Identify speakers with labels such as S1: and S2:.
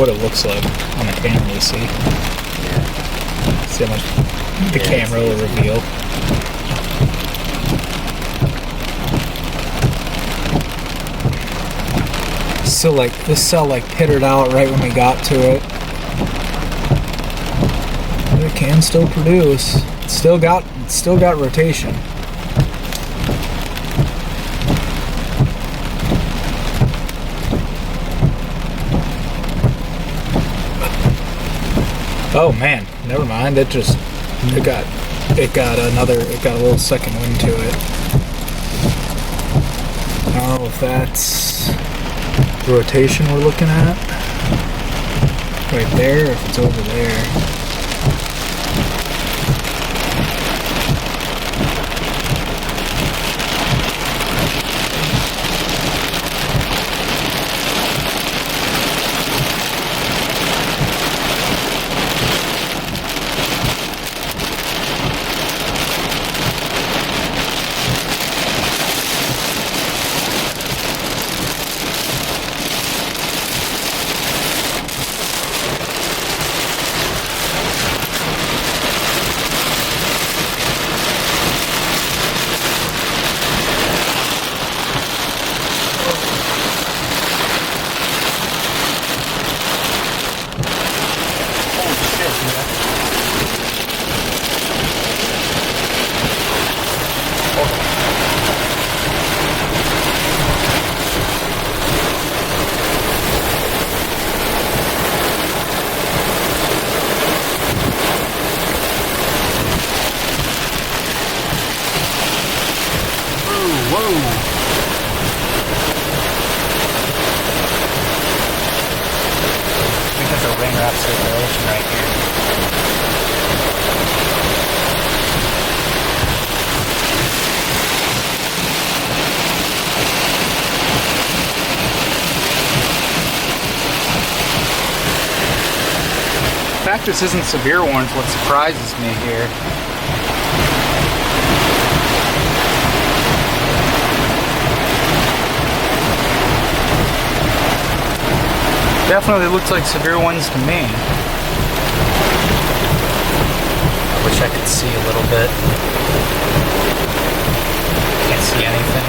S1: what it looks like on the camera, you see.
S2: Yeah.
S1: See how much the camera will reveal. So like this cell like pittered out right when we got to it. But it can still produce. It's still got rotation. Oh man, never mind. It got a little second wind to it. I don't know if that's the rotation we're looking at right there, or if it's over there. Because of rain wrap circulation right here. The fact this isn't severe warning is what surprises me here. Definitely looks like severe ones to me. I wish I could see a little bit. Can't see anything.